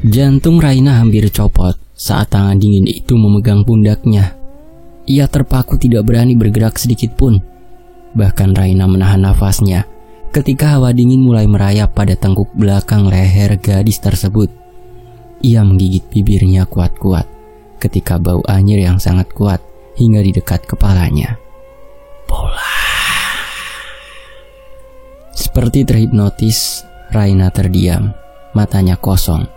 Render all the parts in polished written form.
Jantung Raina hampir copot saat tangan dingin itu memegang pundaknya. Ia terpaku tidak berani bergerak sedikit pun. Bahkan Raina menahan nafasnya ketika hawa dingin mulai merayap pada tengkuk belakang leher gadis tersebut. Ia menggigit bibirnya kuat-kuat ketika bau anyir yang sangat kuat hingga di dekat kepalanya. Pulang. Seperti terhipnotis, Raina terdiam, matanya kosong.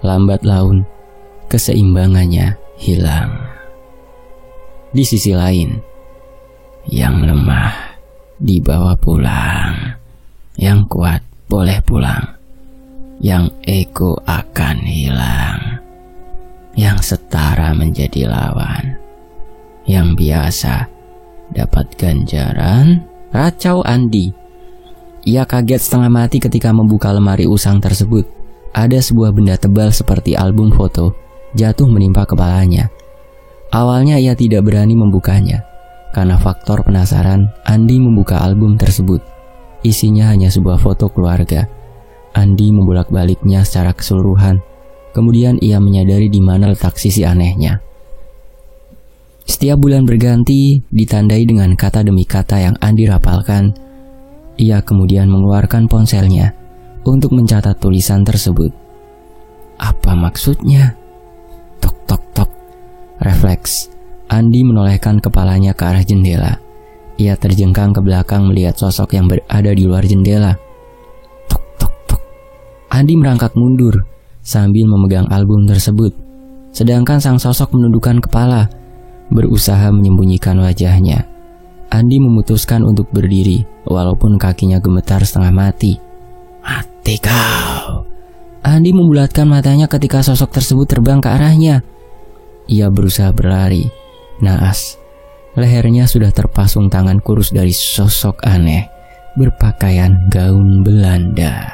Lambat laun, keseimbangannya hilang. Di sisi lain, yang lemah dibawa pulang, yang kuat boleh pulang, yang ego akan hilang, yang setara menjadi lawan, yang biasa dapat ganjaran. Racau Andi. Ia kaget setengah mati ketika membuka lemari usang tersebut. Ada sebuah benda tebal seperti album foto jatuh menimpa kepalanya. Awalnya ia tidak berani membukanya. Karena faktor penasaran, Andi membuka album tersebut. Isinya hanya sebuah foto keluarga. Andi membolak-baliknya secara keseluruhan. Kemudian ia menyadari di mana letak sisi anehnya. Setiap bulan berganti, ditandai dengan kata demi kata yang Andi rapalkan. Ia kemudian mengeluarkan ponselnya untuk mencatat tulisan tersebut. Apa maksudnya? Tok tok tok. Refleks, Andi menolehkan kepalanya ke arah jendela. Ia terjengkang ke belakang melihat sosok yang berada di luar jendela. Tok tok tok. Andi merangkak mundur sambil memegang album tersebut. Sedangkan sang sosok menundukkan kepala, berusaha menyembunyikan wajahnya. Andi memutuskan untuk berdiri walaupun kakinya gemetar setengah mati. Mati kau. Andi membulatkan matanya ketika sosok tersebut terbang ke arahnya. Ia berusaha berlari. Naas, lehernya sudah terpasung tangan kurus dari sosok aneh berpakaian gaun Belanda.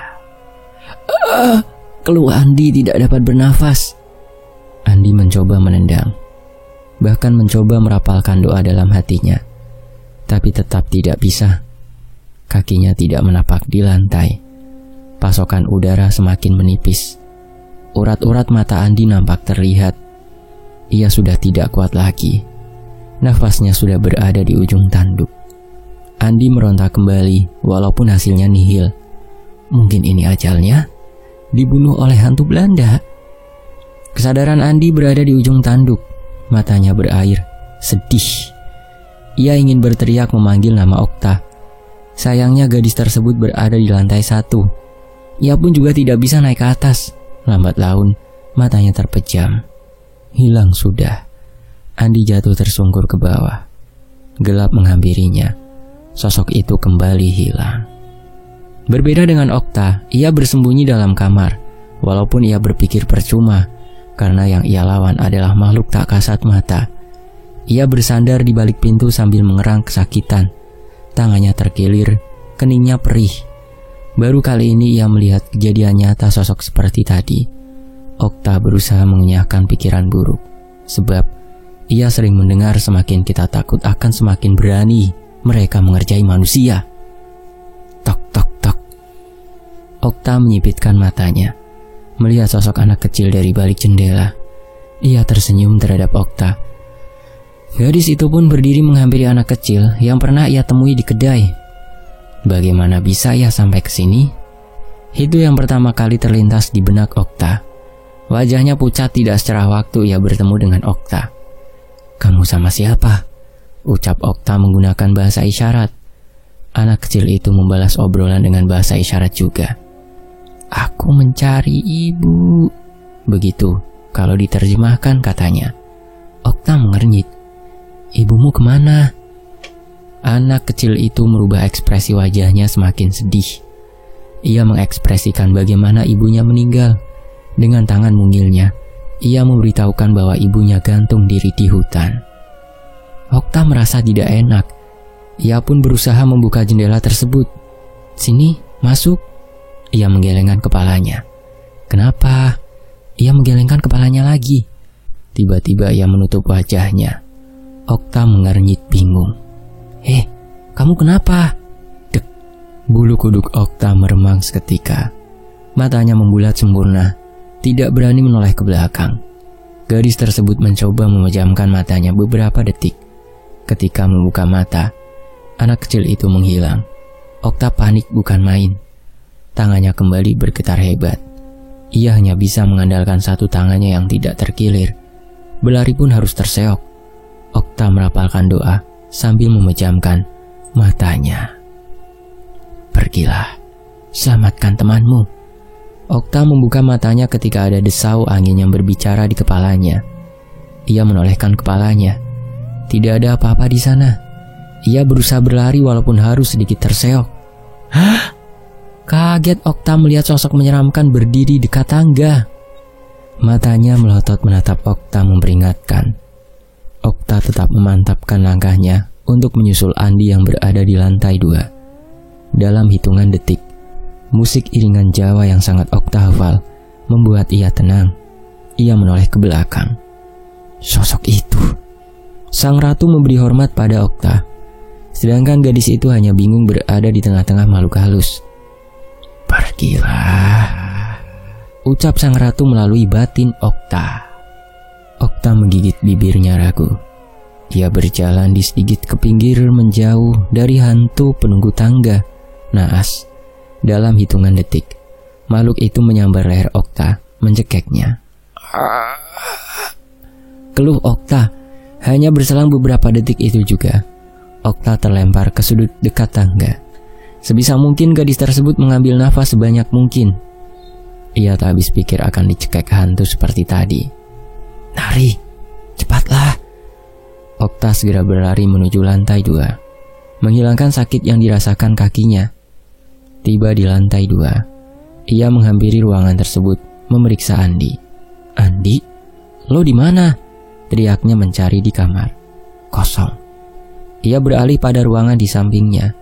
Keluh Andi tidak dapat bernafas. Andi mencoba menendang, bahkan mencoba merapalkan doa dalam hatinya. Tapi tetap tidak bisa. Kakinya tidak menapak di lantai. Pasokan udara semakin menipis. Urat-urat mata Andi nampak terlihat. Ia sudah tidak kuat lagi. Nafasnya sudah berada di ujung tanduk. Andi meronta kembali walaupun hasilnya nihil. Mungkin ini ajalnya? Dibunuh oleh hantu Belanda? Kesadaran Andi berada di ujung tanduk. Matanya berair, sedih. Ia ingin berteriak memanggil nama Okta. Sayangnya gadis tersebut berada di lantai 1. Ia pun juga tidak bisa naik ke atas. Lambat laun, matanya terpejam. Hilang sudah. Andi jatuh tersungkur ke bawah. Gelap menghampirinya. Sosok itu kembali hilang. Berbeda dengan Okta, ia bersembunyi dalam kamar. Walaupun ia berpikir percuma, karena yang ia lawan adalah makhluk tak kasat mata. Ia bersandar di balik pintu sambil mengerang kesakitan. Tangannya terkilir, keningnya perih. Baru kali ini ia melihat kejadian nyata sosok seperti tadi. Okta berusaha mengenyahkan pikiran buruk. Sebab ia sering mendengar semakin kita takut akan semakin berani mereka mengerjai manusia. Tok tok tok. Okta menyipitkan matanya, melihat sosok anak kecil dari balik jendela. Ia tersenyum terhadap Okta. Gadis itu pun berdiri menghampiri anak kecil yang pernah ia temui di kedai. Bagaimana bisa ia sampai ke sini? Itu yang pertama kali terlintas di benak Okta. Wajahnya pucat tidak secerah waktu ia bertemu dengan Okta. Kamu sama siapa? Ucap Okta menggunakan bahasa isyarat. Anak kecil itu membalas obrolan dengan bahasa isyarat juga. Aku mencari ibu. Begitu kalau diterjemahkan katanya. Okta mengernyit. Ibumu kemana? Anak kecil itu merubah ekspresi wajahnya semakin sedih. Ia mengekspresikan bagaimana ibunya meninggal. Dengan tangan mungilnya, ia memberitahukan bahwa ibunya gantung diri di hutan. Okta merasa tidak enak. Ia pun berusaha membuka jendela tersebut. Sini, masuk. Ia menggelengkan kepalanya. Kenapa? Ia menggelengkan kepalanya lagi. Tiba-tiba ia menutup wajahnya. Okta mengernyit bingung. Kamu kenapa? Dek. Bulu kuduk Okta meremang seketika. Matanya membulat sempurna. tidak berani menoleh ke belakang. Gadis tersebut mencoba memejamkan matanya beberapa detik. Ketika membuka mata, anak kecil itu menghilang. Okta panik bukan main. Tangannya kembali bergetar hebat. Ia hanya bisa mengandalkan satu tangannya yang tidak terkilir. Berlari pun harus terseok. Okta merapalkan doa sambil memejamkan matanya. Pergilah, selamatkan temanmu. Okta membuka matanya ketika ada desau angin yang berbicara di kepalanya. Ia menolehkan kepalanya. Tidak ada apa-apa di sana. Ia berusaha berlari walaupun harus sedikit terseok. Hah? Kaget Okta melihat sosok menyeramkan berdiri dekat tangga. Matanya melotot menatap Okta memperingatkan. Okta tetap memantapkan langkahnya untuk menyusul Andi yang berada di lantai 2. Dalam hitungan detik, musik iringan Jawa yang sangat Okta hafal membuat ia tenang. Ia menoleh ke belakang. Sosok itu. Sang ratu memberi hormat pada Okta, sedangkan gadis itu hanya bingung berada di tengah-tengah makhluk halus. Pergilah, ucap sang ratu melalui batin Okta. Okta menggigit bibirnya ragu. Ia berjalan di sedikit ke pinggir menjauh dari hantu penunggu tangga. Naas, dalam hitungan detik, makhluk itu menyambar leher Okta, mencekeknya. Keluh Okta. Hanya berselang beberapa detik itu juga, Okta terlempar ke sudut dekat tangga. Sebisa mungkin gadis tersebut mengambil nafas sebanyak mungkin. Ia tak habis pikir akan dicekek hantu seperti tadi. Nari, cepatlah. Okta segera berlari menuju lantai 2, menghilangkan sakit yang dirasakan kakinya. Tiba di lantai 2, ia menghampiri ruangan tersebut, memeriksa Andi. Andi, lo di mana? Teriaknya mencari di kamar. Kosong. Ia beralih pada ruangan di sampingnya,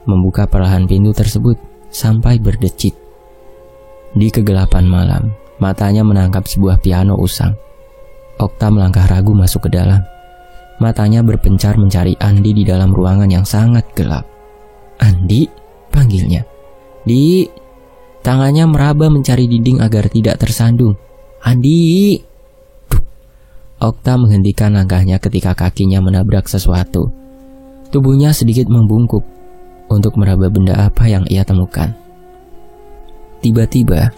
membuka perlahan pintu tersebut sampai berdecit. Di kegelapan malam, matanya menangkap sebuah piano usang. Okta melangkah ragu masuk ke dalam. Matanya berpencar mencari Andi di dalam ruangan yang sangat gelap. Andi, panggilnya. Di, tangannya meraba mencari dinding agar tidak tersandung. Andi. Duh. Okta menghentikan langkahnya ketika kakinya menabrak sesuatu. Tubuhnya sedikit membungkuk untuk meraba benda apa yang ia temukan. Tiba-tiba,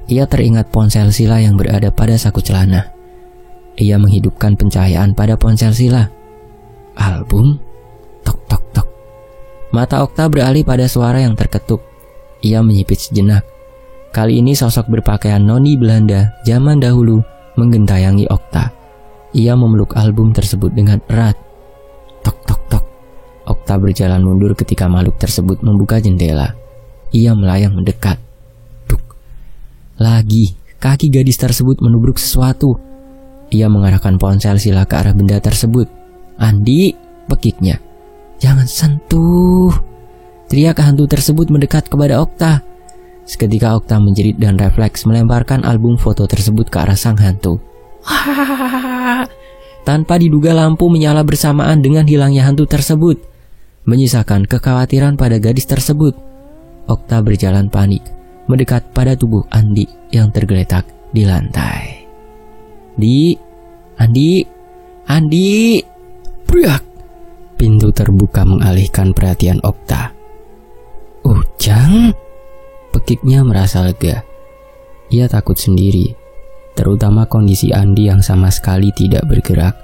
ia teringat ponsel Sila yang berada pada saku celana. Ia menghidupkan pencahayaan pada ponsel Sila. Album? Tok tok tok. Mata Okta beralih pada suara yang terketuk. Ia menyipit sejenak. Kali ini sosok berpakaian noni Belanda zaman dahulu menggentayangi Okta. Ia memeluk album tersebut dengan erat. Tok tok tok. Okta berjalan mundur ketika makhluk tersebut membuka jendela. Ia melayang mendekat. Duk. Lagi, kaki gadis tersebut menubruk sesuatu. Ia mengarahkan ponsel Sila ke arah benda tersebut. Andi, pekiknya. Jangan sentuh. Teriak hantu tersebut mendekat kepada Okta. Seketika Okta menjerit dan refleks melemparkan album foto tersebut ke arah sang hantu. Tanpa diduga lampu menyala bersamaan dengan hilangnya hantu tersebut, menyisakan kekhawatiran pada gadis tersebut. Okta berjalan panik, mendekat pada tubuh Andi yang tergeletak di lantai. Andi. Beriak. Pintu terbuka mengalihkan perhatian Okta. Ujang? Pekiknya merasa lega. Ia takut sendiri, terutama kondisi Andi yang sama sekali tidak bergerak.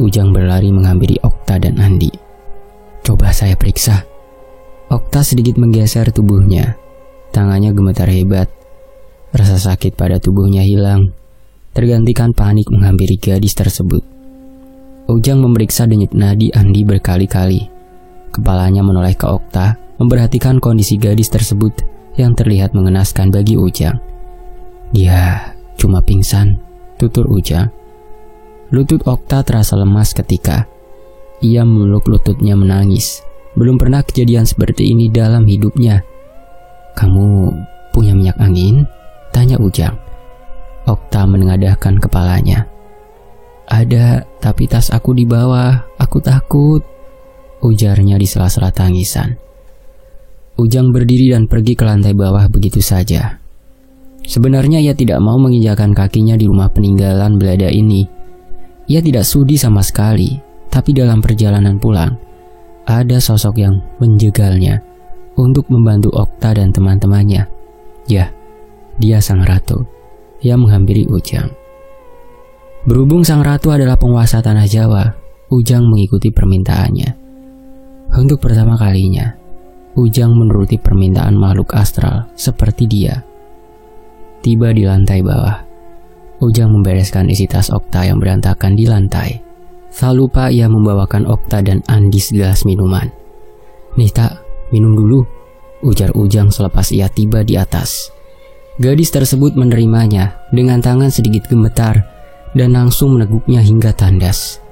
Ujang berlari menghampiri Okta dan Andi. Coba saya periksa. Okta sedikit menggeser tubuhnya. Tangannya gemetar hebat. Rasa sakit pada tubuhnya hilang, tergantikan panik menghampiri gadis tersebut. Ujang memeriksa denyut nadi Andi berkali-kali. Kepalanya menoleh ke Okta, memperhatikan kondisi gadis tersebut yang terlihat mengenaskan bagi Ujang. Dia cuma pingsan, tutur Ujang. Lutut Okta terasa lemas ketika ia memeluk lututnya menangis. Belum pernah kejadian seperti ini dalam hidupnya. Kamu punya minyak angin? Tanya Ujang. Okta menengadahkan kepalanya. Ada, tapi tas aku di bawah, aku takut. Ujarnya di sela-sela tangisan. Ujang berdiri dan pergi ke lantai bawah begitu saja. Sebenarnya ia tidak mau menginjakan kakinya di rumah peninggalan belada ini. Ia tidak sudi sama sekali, tapi dalam perjalanan pulang, ada sosok yang menjegalnya untuk membantu Okta dan teman-temannya. Ya, dia sang ratu yang menghampiri Ujang. Berhubung sang ratu adalah penguasa tanah Jawa, Ujang mengikuti permintaannya. Untuk pertama kalinya, Ujang menuruti permintaan makhluk astral seperti dia. Tiba di lantai bawah, Ujang membereskan isi tas Okta yang berantakan di lantai. Tak lupa ia membawakan Okta dan Andi segelas minuman. "Nih tak, minum dulu," ujar Ujang selepas ia tiba di atas. Gadis tersebut menerimanya dengan tangan sedikit gemetar dan langsung meneguknya hingga tandas.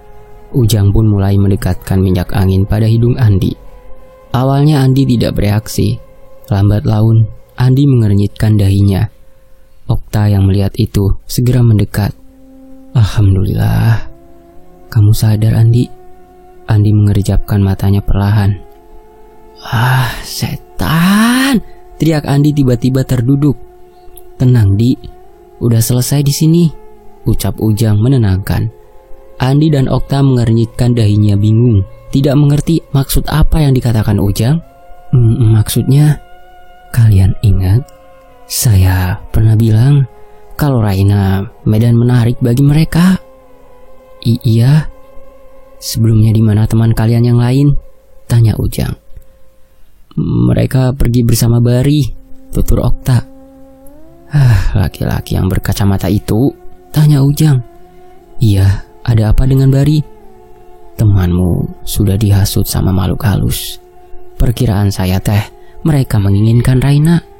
Ujang pun mulai mendekatkan minyak angin pada hidung Andi. Awalnya Andi tidak bereaksi. Lambat laun, Andi mengernyitkan dahinya. Okta yang melihat itu segera mendekat. "Alhamdulillah, kamu sadar, Andi?" Andi mengerjapkan matanya perlahan. "Ah, setan!" teriak Andi tiba-tiba terduduk. "Tenang, Di. Udah selesai di sini," ucap Ujang menenangkan. Andi dan Okta mengernyitkan dahinya bingung, tidak mengerti maksud apa yang dikatakan Ujang. Maksudnya, kalian ingat? Saya pernah bilang kalau Raina medan menarik bagi mereka. Iya. Sebelumnya di mana teman kalian yang lain? Tanya Ujang. Mereka pergi bersama Bari, tutur Okta. Laki-laki yang berkacamata itu? Tanya Ujang. Iya, ada apa dengan Bari? Temanmu sudah dihasut sama makhluk halus. Perkiraan saya mereka menginginkan Raina.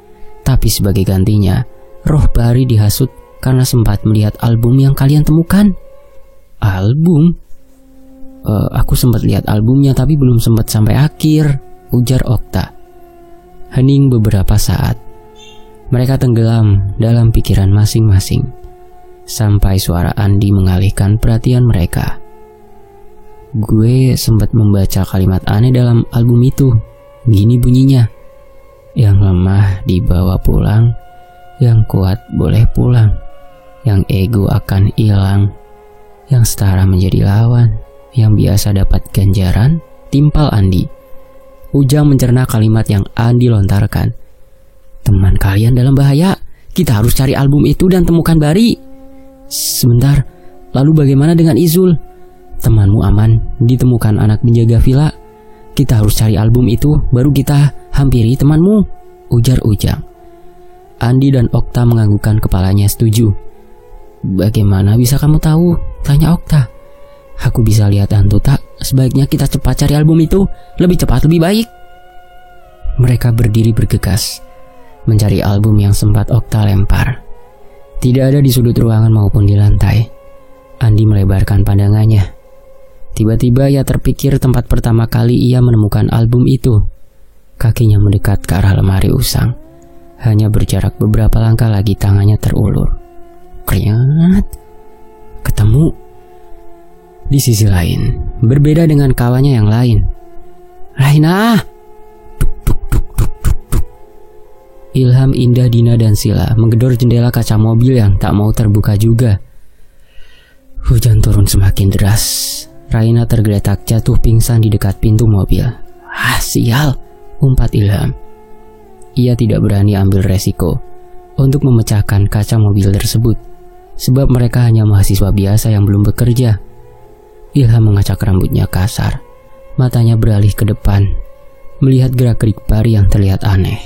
Tapi sebagai gantinya, roh Bari dihasut karena sempat melihat album yang kalian temukan. Album? Aku sempat lihat albumnya tapi belum sempat sampai akhir, ujar Okta. Hening beberapa saat. Mereka tenggelam dalam pikiran masing-masing. Sampai suara Andi mengalihkan perhatian mereka. Gue sempat membaca kalimat aneh dalam album itu. Gini bunyinya. Yang lemah dibawa pulang, yang kuat boleh pulang, yang ego akan hilang, yang setara menjadi lawan, yang biasa dapat ganjaran, timpal Andi. Ujang mencerna kalimat yang Andi lontarkan. Teman kalian dalam bahaya, kita harus cari album itu dan temukan Bari. Sebentar, lalu bagaimana dengan Izul? Temanmu aman, ditemukan anak penjaga villa. Kita harus cari album itu, baru kita hampiri temanmu, ujar Ujang. Andi dan Okta menganggukkan kepalanya setuju. Bagaimana bisa kamu tahu? Tanya Okta. Aku bisa lihat hantu tak? Sebaiknya kita cepat cari album itu, lebih cepat lebih baik. Mereka berdiri bergegas, mencari album yang sempat Okta lempar. Tidak ada di sudut ruangan maupun di lantai. Andi melebarkan pandangannya. Tiba-tiba ia terpikir tempat pertama kali ia menemukan album itu. Kakinya mendekat ke arah lemari usang. Hanya berjarak beberapa langkah lagi tangannya terulur. Kriat. Ketemu. Di sisi lain, berbeda dengan kawannya yang lain. Raina! Duk, duk, duk, duk, duk, duk. Ilham, Indah, Dina, dan Sila menggedor jendela kaca mobil yang tak mau terbuka juga. Hujan turun semakin deras. Raina tergeletak jatuh pingsan di dekat pintu mobil. Sial, umpat Ilham. Ia tidak berani ambil resiko untuk memecahkan kaca mobil tersebut, sebab mereka hanya mahasiswa biasa yang belum bekerja. Ilham mengacak rambutnya kasar. Matanya beralih ke depan, melihat gerak-gerik Bari yang terlihat aneh.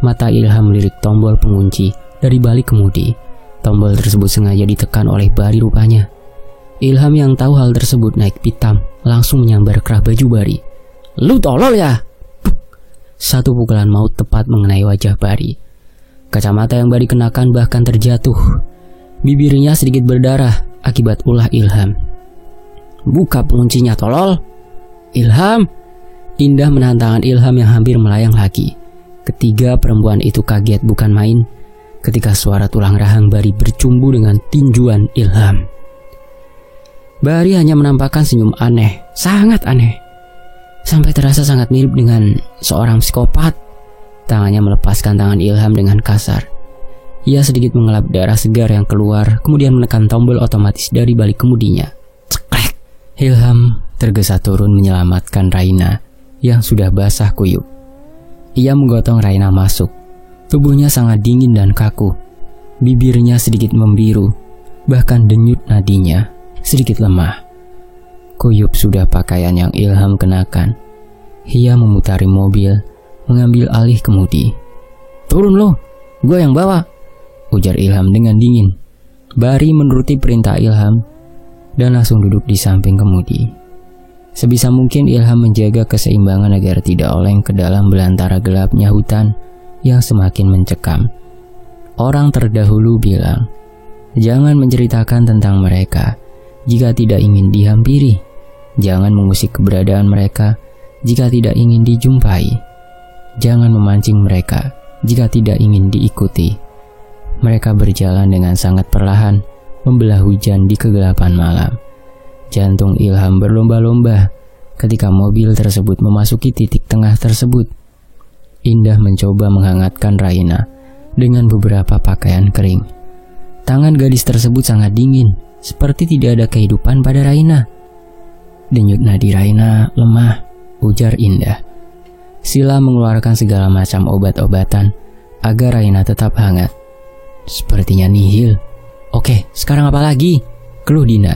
Mata Ilham melirik tombol pengunci dari balik kemudi. Tombol tersebut sengaja ditekan oleh Bari rupanya. Ilham yang tahu hal tersebut naik pitam, langsung menyambar kerah baju Bari. Lu tolol ya? Satu pukulan maut tepat mengenai wajah Bari. Kacamata yang Bari kenakan bahkan terjatuh. Bibirnya sedikit berdarah akibat ulah Ilham. Buka penguncinya, tolol. Ilham. Indah menahan tangan Ilham yang hampir melayang lagi. Ketiga perempuan itu kaget bukan main ketika suara tulang rahang Bari bercumbu dengan tinjuan Ilham. Bari hanya menampakkan senyum aneh, sangat aneh. Sampai terasa sangat mirip dengan seorang psikopat. Tangannya melepaskan tangan Ilham dengan kasar. Ia sedikit mengelap darah segar yang keluar, kemudian menekan tombol otomatis dari balik kemudinya. Ceklek! Ilham tergesa turun menyelamatkan Raina yang sudah basah kuyup. Ia menggotong Raina masuk. Tubuhnya sangat dingin dan kaku. Bibirnya sedikit membiru, bahkan denyut nadinya sedikit lemah. Kuyup sudah pakaian yang Ilham kenakan. Ia memutari mobil, mengambil alih kemudi. "Turun lo, gue yang bawa," ujar Ilham dengan dingin. Bari menuruti perintah Ilham dan langsung duduk di samping kemudi. Sebisa mungkin Ilham menjaga keseimbangan agar tidak oleng ke dalam belantara gelapnya hutan yang semakin mencekam. Orang terdahulu bilang, jangan menceritakan tentang mereka jika tidak ingin dihampiri. Jangan mengusik keberadaan mereka jika tidak ingin dijumpai. Jangan memancing mereka jika tidak ingin diikuti. Mereka berjalan dengan sangat perlahan, membelah hujan di kegelapan malam. Jantung Ilham berlomba-lomba ketika mobil tersebut memasuki titik tengah tersebut. Indah mencoba menghangatkan Raina dengan beberapa pakaian kering. Tangan gadis tersebut sangat dingin, seperti tidak ada kehidupan pada Raina. "Denyut nadi Raina lemah," ujar Indah. Sila mengeluarkan segala macam obat-obatan agar Raina tetap hangat. "Sepertinya nihil." "Oke, sekarang apa lagi?" keluh Dina.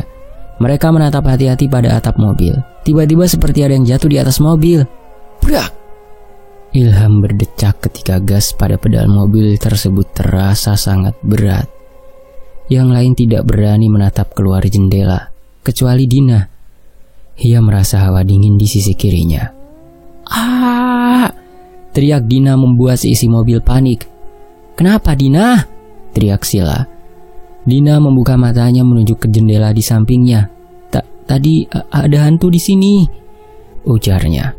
Mereka menatap hati-hati pada atap mobil. Tiba-tiba seperti ada yang jatuh di atas mobil. Brak! Ilham berdecak ketika gas pada pedal mobil tersebut terasa sangat berat. Yang lain tidak berani menatap keluar jendela, kecuali Dina. Ia merasa hawa dingin di sisi kirinya. "Ah!" teriak Dina membuat seisi mobil panik. "Kenapa, Dina?" teriak Sila. Dina membuka matanya menuju ke jendela di sampingnya. Tadi ada hantu di sini," ujarnya.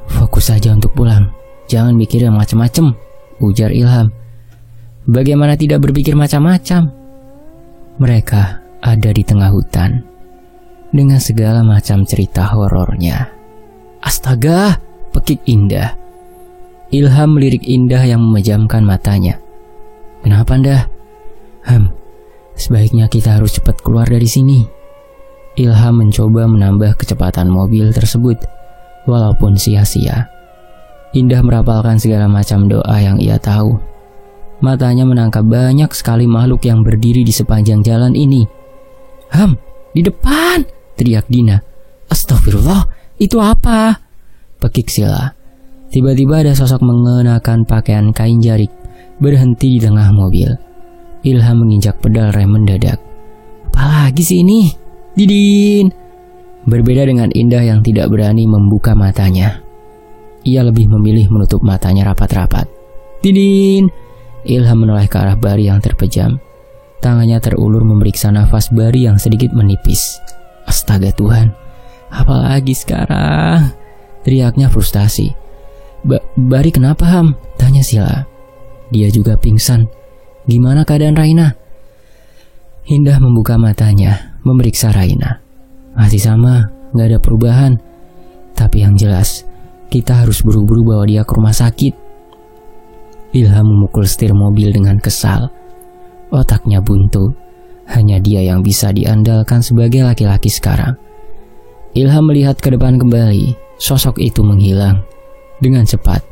"Fokus saja untuk pulang. Jangan mikir yang macam-macam," ujar Ilham. Bagaimana tidak berpikir macam-macam? Mereka ada di tengah hutan dengan segala macam cerita horornya. "Astaga!" pekik Indah. Ilham melirik Indah yang memejamkan matanya. "Kenapa, Indah?" Sebaiknya kita harus cepat keluar dari sini." Ilham mencoba menambah kecepatan mobil tersebut, walaupun sia-sia. Indah merapalkan segala macam doa yang ia tahu. Matanya menangkap banyak sekali makhluk yang berdiri di sepanjang jalan ini. Di depan!" teriak Dina. "Astagfirullah, itu apa?" pekik Sila. Tiba-tiba ada sosok mengenakan pakaian kain jarik berhenti di tengah mobil. Ilham menginjak pedal rem mendadak. "Apalagi sih ini? Didin!" Berbeda dengan Indah yang tidak berani membuka matanya. Ia lebih memilih menutup matanya rapat-rapat. "Didin!" Ilham menoleh ke arah Bari yang terpejam. Tangannya terulur memeriksa nafas Bari yang sedikit menipis. "Astaga Tuhan, apalagi sekarang?" teriaknya frustasi. Bari kenapa, Ham?" tanya Sila. "Dia juga pingsan. Gimana keadaan Raina?" Indah membuka matanya, memeriksa Raina. "Masih sama, gak ada perubahan. Tapi yang jelas, kita harus buru-buru bawa dia ke rumah sakit." Ilham memukul setir mobil dengan kesal. Otaknya buntu. Hanya dia yang bisa diandalkan sebagai laki-laki sekarang. Ilham melihat ke depan kembali. Sosok itu menghilang. Dengan cepat,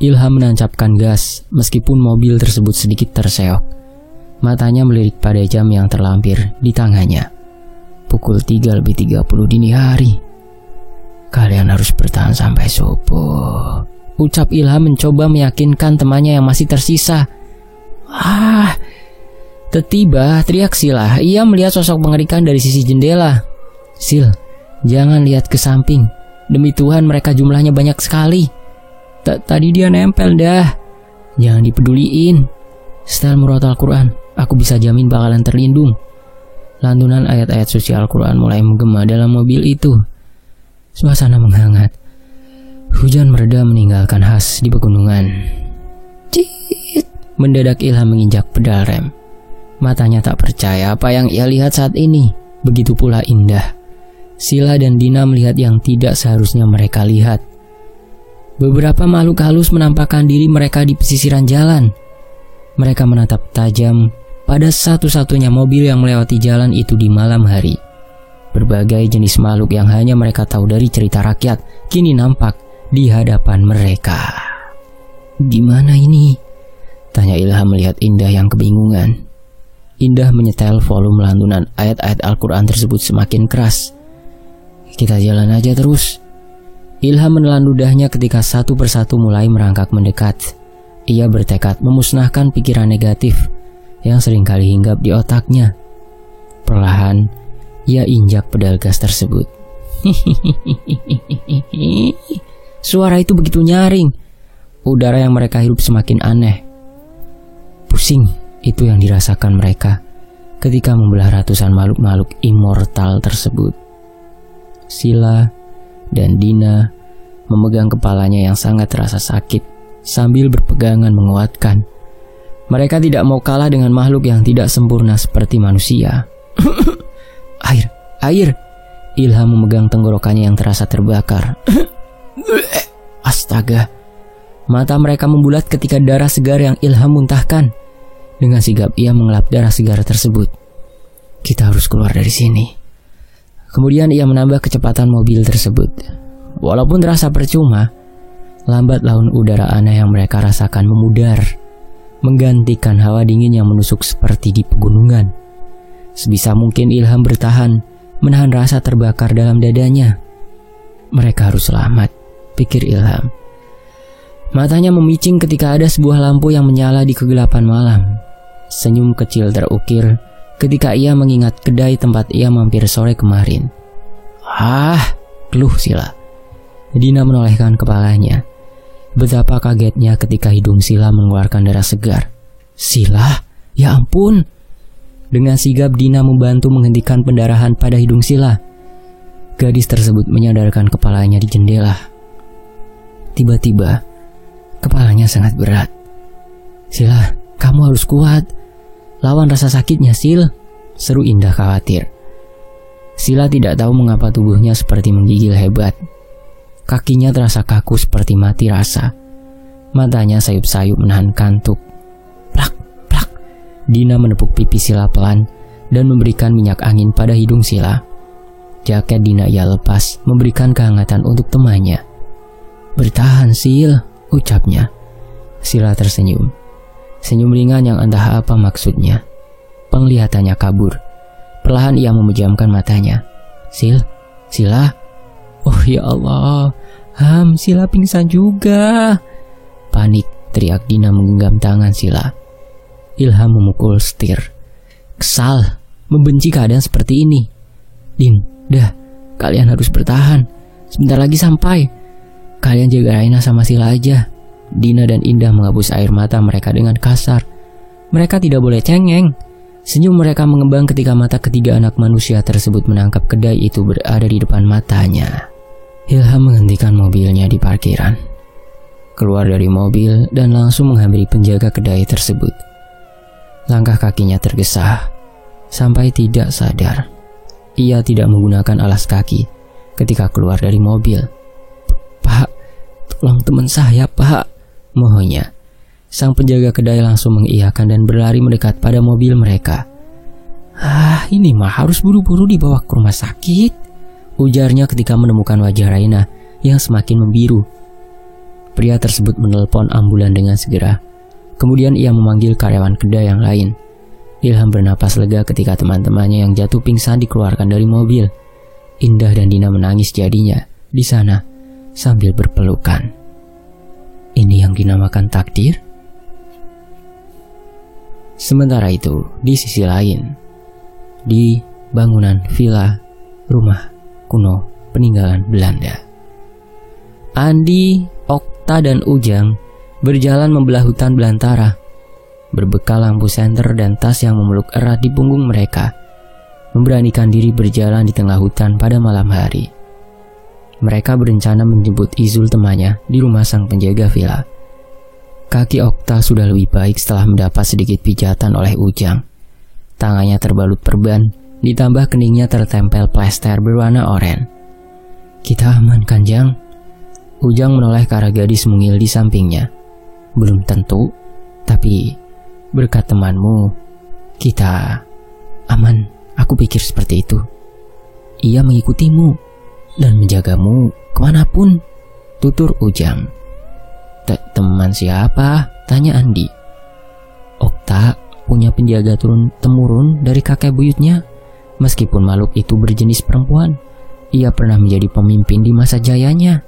Ilham menancapkan gas meskipun mobil tersebut sedikit terseok. Matanya melirik pada jam yang terlampir di tangannya. Pukul 3:30 dini hari. "Kalian harus bertahan sampai subuh," ucap Ilham mencoba meyakinkan temannya yang masih tersisa. Tiba-tiba teriak Sila. Ia melihat sosok mengerikan dari sisi jendela. "Sil, jangan lihat ke samping. Demi Tuhan mereka jumlahnya banyak sekali. Tadi dia nempel dah. Jangan dipeduliin. Setel murat Al-Quran, aku bisa jamin bakalan terlindung." Lantunan ayat-ayat suci Al-Quran mulai menggema dalam mobil itu. Suasana menghangat. Hujan mereda meninggalkan khas di pegunungan. Cit! Mendadak Ilham menginjak pedal rem. Matanya tak percaya apa yang ia lihat saat ini. Begitu pula Indah. Sila dan Dina melihat yang tidak seharusnya mereka lihat. Beberapa makhluk halus menampakkan diri mereka di pesisiran jalan. Mereka menatap tajam pada satu-satunya mobil yang melewati jalan itu di malam hari. Berbagai jenis makhluk yang hanya mereka tahu dari cerita rakyat kini nampak di hadapan mereka. "Gimana ini?" tanya Ilham melihat Indah yang kebingungan. Indah menyetel volume lantunan ayat-ayat Al-Quran tersebut semakin keras. "Kita jalan aja terus." Ilham menelan ludahnya ketika satu persatu mulai merangkak mendekat. Ia bertekad memusnahkan pikiran negatif yang seringkali hinggap di otaknya. Perlahan, ia injak pedal gas tersebut. Suara itu begitu nyaring. Udara yang mereka hirup semakin aneh. Pusing itu yang dirasakan mereka ketika membelah ratusan makhluk-makhluk immortal tersebut. Sila dan Dina memegang kepalanya yang sangat terasa sakit sambil berpegangan menguatkan. Mereka tidak mau kalah dengan makhluk yang tidak sempurna seperti manusia. Air. Ilham memegang tenggorokannya yang terasa terbakar. Astaga. Mata mereka membulat ketika darah segar yang Ilham muntahkan. Dengan sigap ia mengelap darah segar tersebut. "Kita harus keluar dari sini." Kemudian ia menambah kecepatan mobil tersebut. Walaupun terasa percuma, lambat laun udara aneh yang mereka rasakan memudar, menggantikan hawa dingin yang menusuk seperti di pegunungan. Sebisa mungkin Ilham bertahan, menahan rasa terbakar dalam dadanya. Mereka harus selamat, pikir Ilham. Matanya memicing ketika ada sebuah lampu yang menyala di kegelapan malam. Senyum kecil terukir ketika ia mengingat kedai tempat ia mampir sore kemarin. Keluh Sila. Dina menolehkan kepalanya. Betapa kagetnya ketika hidung Sila mengeluarkan darah segar. "Sila, ya ampun." Dengan sigap Dina membantu menghentikan pendarahan pada hidung Sila. Gadis tersebut menyadarkan kepalanya di jendela. Tiba-tiba, kepalanya sangat berat. "Sila, kamu harus kuat. Lawan rasa sakitnya, Sil," seru Indah khawatir. Sila tidak tahu mengapa tubuhnya seperti menggigil hebat. Kakinya terasa kaku seperti mati rasa. Matanya sayup-sayup menahan kantuk. Plak, plak. Dina menepuk pipi Sila pelan dan memberikan minyak angin pada hidung Sila. Jaket Dina ia lepas, memberikan kehangatan untuk temannya. "Bertahan, Sil," ucapnya. Sila tersenyum. Senyum ringan yang entah apa maksudnya. Penglihatannya kabur. Perlahan ia memejamkan matanya. Sila. Oh ya Allah, Sila pingsan juga." Panik, teriak Dina menggenggam tangan Sila. Ilham memukul setir. Kesal, membenci keadaan seperti ini. "Din, dah, kalian harus bertahan. Sebentar lagi sampai. Kalian jaga Raina sama Sila aja." Dina dan Indah menghapus air mata mereka dengan kasar. Mereka tidak boleh cengeng. Senyum mereka mengembang ketika mata ketiga anak manusia tersebut menangkap kedai itu berada di depan matanya. Ilham menghentikan mobilnya di parkiran. Keluar dari mobil dan langsung menghampiri penjaga kedai tersebut. Langkah kakinya tergesa sampai tidak sadar. Ia tidak menggunakan alas kaki ketika keluar dari mobil. "Pak, tolong teman saya, Pak," mohonnya. Sang penjaga kedai langsung mengiyakan dan berlari mendekat pada mobil mereka. "Ini mah harus buru-buru dibawa ke rumah sakit," ujarnya ketika menemukan wajah Raina yang semakin membiru. Pria tersebut menelpon ambulan dengan segera. Kemudian ia memanggil karyawan kedai yang lain. Ilham bernapas lega ketika teman-temannya yang jatuh pingsan dikeluarkan dari mobil. Indah dan Dina menangis jadinya di sana sambil berpelukan. Ini yang dinamakan takdir? Sementara itu, di sisi lain, di bangunan villa rumah kuno peninggalan Belanda, Andi, Okta, dan Ujang berjalan membelah hutan belantara, berbekal lampu senter dan tas yang memeluk erat di punggung mereka, memberanikan diri berjalan di tengah hutan pada malam hari. Mereka berencana menjemput Izul temannya di rumah sang penjaga villa. Kaki Okta sudah lebih baik setelah mendapat sedikit pijatan oleh Ujang. Tangannya terbalut perban, ditambah keningnya tertempel plester berwarna oranye. "Kita aman kan, Jang?" Ujang menoleh ke arah gadis mungil di sampingnya. "Belum tentu, tapi Berkat temanmu, kita aman. Aku pikir seperti itu. Ia mengikutimu dan menjagamu kemanapun, tutur Ujang. Teman siapa? Tanya Andi. Okta punya penjaga turun-temurun dari kakek buyutnya. Meskipun makhluk itu berjenis perempuan, ia pernah menjadi pemimpin di masa jayanya.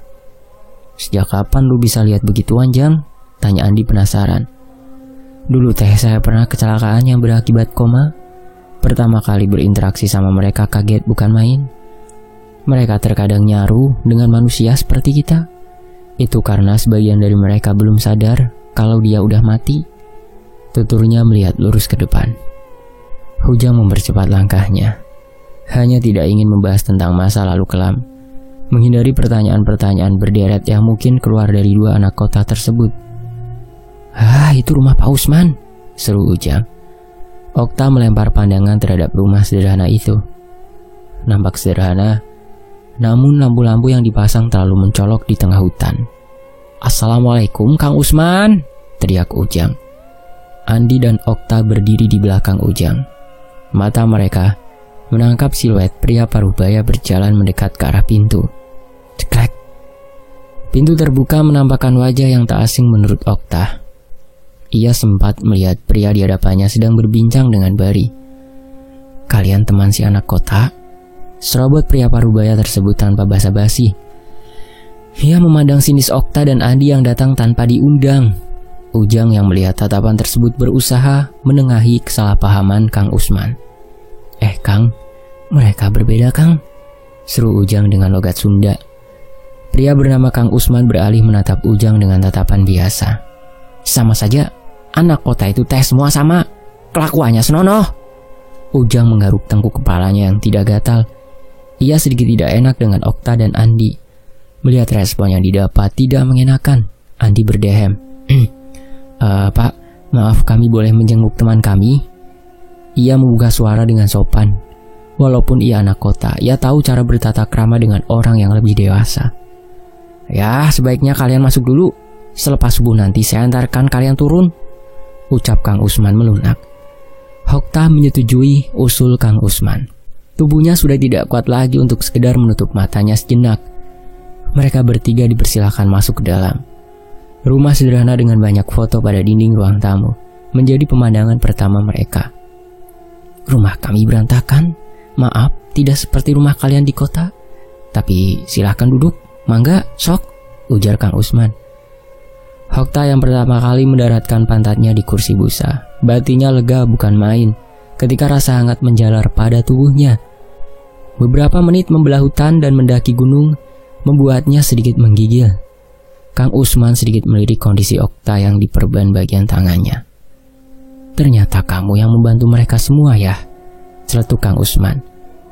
Sejak kapan lu bisa lihat begituan, Jang? Tanya Andi penasaran. Dulu saya pernah kecelakaan yang berakibat koma. Pertama kali berinteraksi sama mereka kaget bukan main. Mereka terkadang nyaru dengan manusia seperti kita. Itu karena sebagian dari mereka belum sadar kalau dia udah mati. Tuturnya melihat lurus ke depan. Ujang mempercepat langkahnya. Hanya tidak ingin membahas tentang masa lalu kelam. Menghindari pertanyaan-pertanyaan berderet yang mungkin keluar dari dua anak kota tersebut. Itu rumah Pak Usman, seru Ujang. Okta melempar pandangan terhadap rumah sederhana itu. Nampak sederhana, namun lampu-lampu yang dipasang terlalu mencolok di tengah hutan. Assalamualaikum Kang Usman, teriak Ujang. Andi dan Okta berdiri di belakang Ujang. Mata mereka menangkap siluet pria parubaya berjalan mendekat ke arah pintu. Ceklek. Pintu terbuka menampakkan wajah yang tak asing menurut Okta. Ia sempat melihat pria di hadapannya sedang berbincang dengan Bari. Kalian teman si anak kota? Serobot pria parubaya tersebut tanpa basa-basi. Ia memandang sinis Okta dan Andi yang datang tanpa diundang. Ujang yang melihat tatapan tersebut berusaha menengahi kesalahpahaman Kang Usman. Kang, mereka berbeda Kang, seru Ujang dengan logat Sunda. Pria bernama Kang Usman beralih menatap Ujang dengan tatapan biasa. Sama saja, anak kota itu semua sama, kelakuannya senonoh. Ujang menggaruk tengkuk kepalanya yang tidak gatal. Ia sedikit tidak enak dengan Okta dan Andi. Melihat respon yang didapat tidak mengenakan, Andi berdehem. Pak, maaf kami boleh menjenguk teman kami? Ia membuka suara dengan sopan. Walaupun ia anak kota, ia tahu cara bertata krama dengan orang yang lebih dewasa. Ya, sebaiknya kalian masuk dulu. Selepas subuh nanti saya antarkan kalian turun, ucap Kang Usman melunak. Okta menyetujui usul Kang Usman. Tubuhnya sudah tidak kuat lagi untuk sekedar menutup matanya sejenak. Mereka bertiga dipersilakan masuk ke dalam. Rumah sederhana dengan banyak foto pada dinding ruang tamu menjadi pemandangan pertama mereka. Rumah kami berantakan. Maaf, tidak seperti rumah kalian di kota. Tapi silahkan duduk. Mangga, sok, ujar Kang Usman. Okta yang pertama kali mendaratkan pantatnya di kursi busa. Batinnya lega bukan main ketika rasa hangat menjalar pada tubuhnya. Beberapa menit membelah hutan dan mendaki gunung membuatnya sedikit menggigil. Kang Usman sedikit melirik kondisi Okta yang diperban bagian tangannya. Ternyata kamu yang membantu mereka semua ya, celetuk Kang Usman.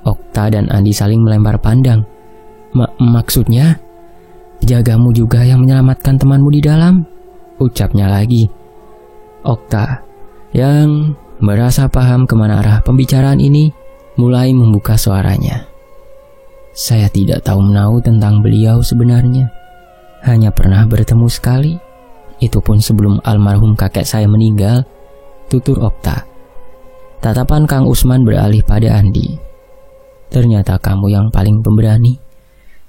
Okta dan Andi saling melempar pandang. Maksudnya, jagamu juga yang menyelamatkan temanmu di dalam, ucapnya lagi. Okta yang merasa paham kemana arah pembicaraan ini mulai membuka suaranya. Saya tidak tahu menahu tentang beliau sebenarnya. Hanya pernah bertemu sekali. Itu pun sebelum almarhum kakek saya meninggal, tutur Okta. Tatapan Kang Usman beralih pada Andi. Ternyata kamu yang paling pemberani.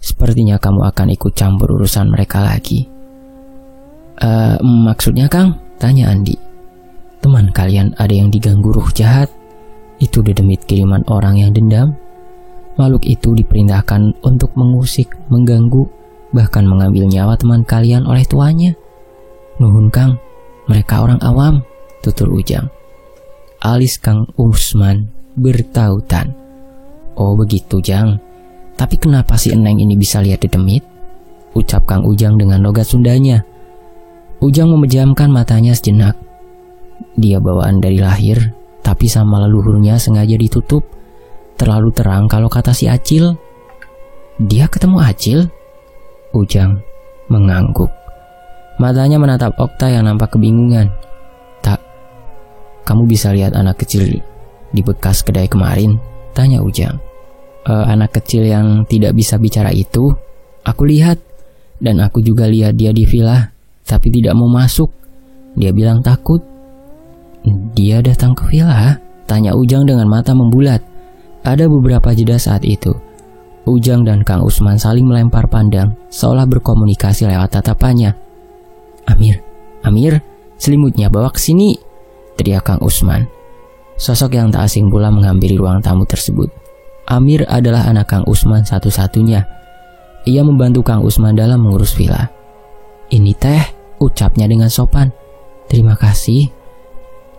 Sepertinya kamu akan ikut campur urusan mereka lagi. Maksudnya Kang? Tanya Andi. Teman kalian ada yang diganggu ruh jahat. Itu dedemit kiriman orang yang dendam. Makhluk itu diperintahkan untuk mengusik, mengganggu, bahkan mengambil nyawa teman kalian oleh tuannya. Nuhun Kang, mereka orang awam, tutur Ujang. Alis Kang Usman bertautan. Oh begitu Jang. Tapi kenapa si Eneng ini bisa lihat dedemit? Ucap Kang Ujang dengan logat Sundanya. Ujang memejamkan matanya sejenak. Dia bawaan dari lahir, tapi sama leluhurnya sengaja ditutup. Terlalu terang kalau kata si Acil. Dia ketemu Acil? Ujang mengangguk. Matanya menatap Okta yang nampak kebingungan. Tak, kamu bisa lihat anak kecil di bekas kedai kemarin? Tanya Ujang. Anak kecil yang tidak bisa bicara itu? Aku lihat. Dan aku juga lihat dia di villa, tapi tidak mau masuk. Dia bilang takut. Dia datang ke villa? Tanya Ujang dengan mata membulat. Ada beberapa jeda saat itu. Ujang dan Kang Usman saling melempar pandang, seolah berkomunikasi lewat tatapannya. Amir, selimutnya bawa ke sini, teriak Kang Usman. Sosok yang tak asing pula menghampiri ruang tamu tersebut. Amir adalah anak Kang Usman satu-satunya. Ia membantu Kang Usman dalam mengurus villa. Ini teh, ucapnya dengan sopan. Terima kasih.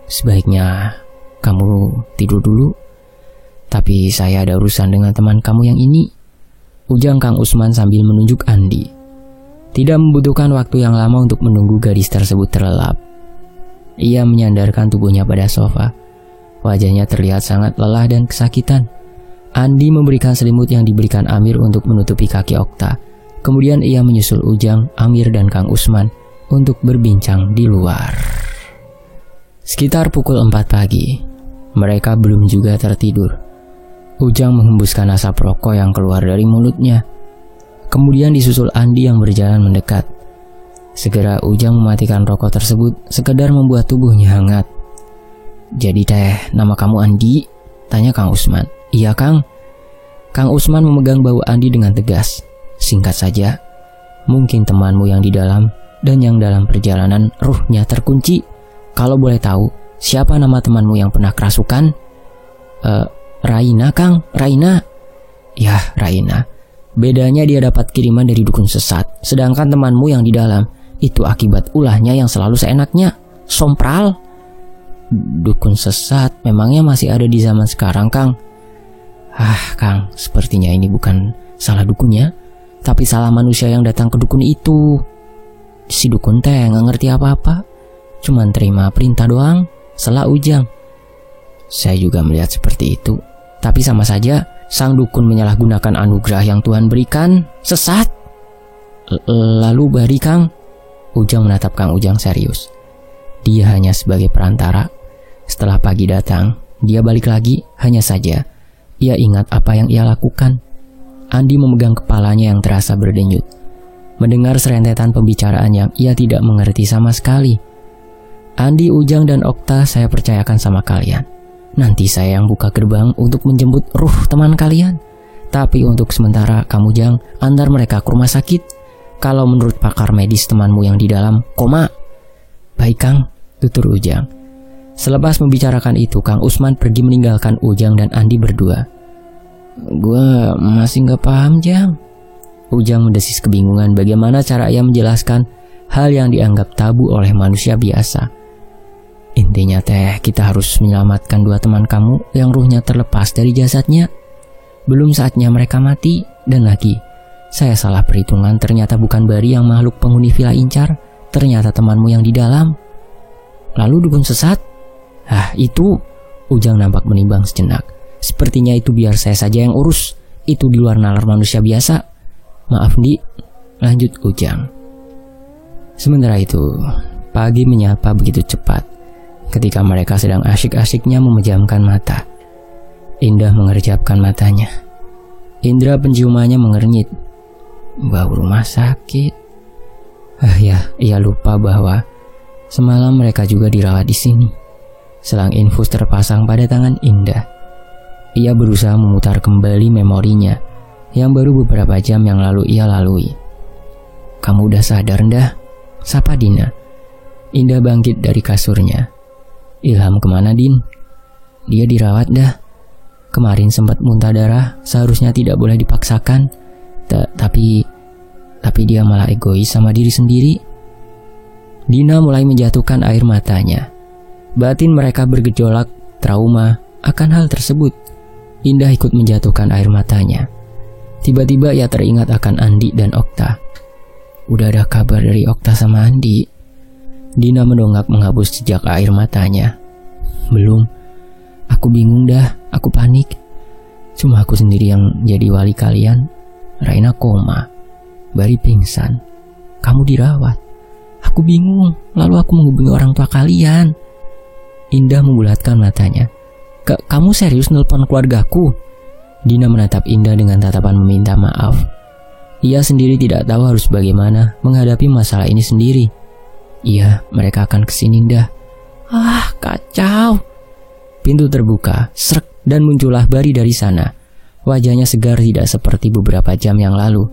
Sebaiknya kamu tidur dulu. Tapi saya ada urusan dengan teman kamu yang ini, ujang Kang Usman sambil menunjuk Andi. Tidak membutuhkan waktu yang lama untuk menunggu gadis tersebut terlelap. Ia menyandarkan tubuhnya pada sofa. Wajahnya terlihat sangat lelah dan kesakitan. Andi memberikan selimut yang diberikan Amir untuk menutupi kaki Okta. Kemudian ia menyusul Ujang, Amir, dan Kang Usman untuk berbincang di luar. Sekitar pukul 4 pagi, mereka belum juga tertidur. Ujang menghembuskan asap rokok yang keluar dari mulutnya. Kemudian disusul Andi yang berjalan mendekat. Segera Ujang mematikan rokok tersebut, sekedar membuat tubuhnya hangat. Jadi teh, nama kamu Andi? Tanya Kang Usman. Iya Kang. Kang Usman memegang bahu Andi dengan tegas. Singkat saja, mungkin temanmu yang di dalam dan yang dalam perjalanan ruhnya terkunci. Kalau boleh tahu, siapa nama temanmu yang pernah kerasukan? Raina Kang, Raina. Ya, Raina. Bedanya dia dapat kiriman dari dukun sesat, sedangkan temanmu yang di dalam itu akibat ulahnya yang selalu seenaknya. Sompral. Dukun sesat memangnya masih ada di zaman sekarang, Kang? Kang, sepertinya ini bukan salah dukunnya, tapi salah manusia yang datang ke dukun itu. Si dukun teh nggak ngerti apa-apa, cuman terima perintah doang, sela Ujang. Saya juga melihat seperti itu, tapi sama saja sang dukun menyalahgunakan anugerah yang Tuhan berikan, sesat. Lalu bari Kang? Ujang menatap Kang Ujang serius. Dia hanya sebagai perantara. Setelah pagi datang, dia balik lagi, hanya saja ia ingat apa yang ia lakukan. Andi memegang kepalanya yang terasa berdenyut, mendengar serentetan pembicaraan yang ia tidak mengerti sama sekali. Andi, Ujang, dan Okta, saya percayakan sama kalian. Nanti saya yang buka gerbang untuk menjemput ruh teman kalian. Tapi untuk sementara kamu Jang, antar mereka ke rumah sakit. Kalau menurut pakar medis temanmu yang di dalam koma. Baik Kang, tutur Ujang. Selepas membicarakan itu, Kang Usman pergi meninggalkan Ujang dan Andi berdua. Gua masih gak paham Jang. Ujang mendesis kebingungan bagaimana cara ia menjelaskan hal yang dianggap tabu oleh manusia biasa. Intinya teh, kita harus menyelamatkan dua teman kamu yang ruhnya terlepas dari jasadnya. Belum saatnya mereka mati. Dan lagi, saya salah perhitungan, ternyata bukan Bari yang makhluk penghuni villa Incar, ternyata temanmu yang di dalam. Lalu dukun sesat? Itu. Ujang nampak menimbang sejenak. Sepertinya itu biar saya saja yang urus. Itu di luar nalar manusia biasa. Maaf Di, lanjut Ujang. Sementara itu, pagi menyapa begitu cepat. Ketika mereka sedang asyik-asyiknya memejamkan mata, Indah mengerjapkan matanya. Indra penciumannya mengernyit. Bau rumah sakit. Ia lupa bahwa semalam mereka juga dirawat di sini. Selang infus terpasang pada tangan Indah. Ia berusaha memutar kembali memorinya yang baru beberapa jam yang lalu ia lalui. Kamu udah sadar, Indah? Sapa Dina. Indah bangkit dari kasurnya. Ilham kemana, Din? Dia dirawat dah. Kemarin sempat muntah darah, seharusnya tidak boleh dipaksakan. Tapi dia malah egois sama diri sendiri. Dina mulai menjatuhkan air matanya. Batin mereka bergejolak, trauma akan hal tersebut. Indah ikut menjatuhkan air matanya. Tiba-tiba ia teringat akan Andi dan Okta. Udah ada kabar dari Okta sama Andi? Dina mendongak menghapus jejak air matanya. Belum. Aku bingung dah, aku panik. Cuma aku sendiri yang jadi wali kalian. Raina koma, Bari pingsan, kamu dirawat. Aku bingung, lalu aku menghubungi orang tua kalian. Indah membulatkan matanya. Kamu serius nelpon keluargaku? Dina menatap Indah dengan tatapan meminta maaf. Ia sendiri tidak tahu harus bagaimana menghadapi masalah ini sendiri. Iya, mereka akan kesini Indah. Ah, kacau. Pintu terbuka, srek, dan muncullah Bari dari sana. Wajahnya segar tidak seperti beberapa jam yang lalu.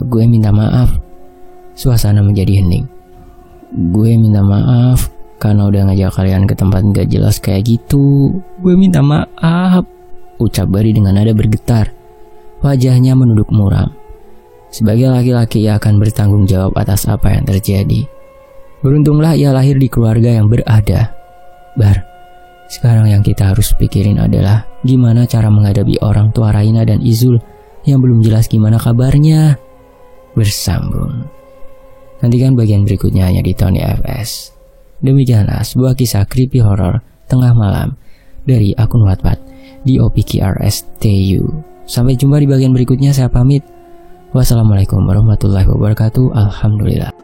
Gue minta maaf. Suasana menjadi hening. Gue minta maaf karena udah ngajak kalian ke tempat gak jelas kayak gitu. Gue minta maaf, ucap Bari dengan nada bergetar. Wajahnya menunduk muram. Sebagai laki-laki, ia akan bertanggung jawab atas apa yang terjadi. Beruntunglah ia lahir di keluarga yang berada. Bar, sekarang yang kita harus pikirin adalah gimana cara menghadapi orang tua Raina dan Izul yang belum jelas gimana kabarnya. Bersambung. Nantikan bagian berikutnya hanya di Tony FS. Demikianlah sebuah kisah creepy horror tengah malam dari akun Wattpad di OPKRSTU. Sampai jumpa di bagian berikutnya, saya pamit. Wassalamualaikum warahmatullahi wabarakatuh. Alhamdulillah.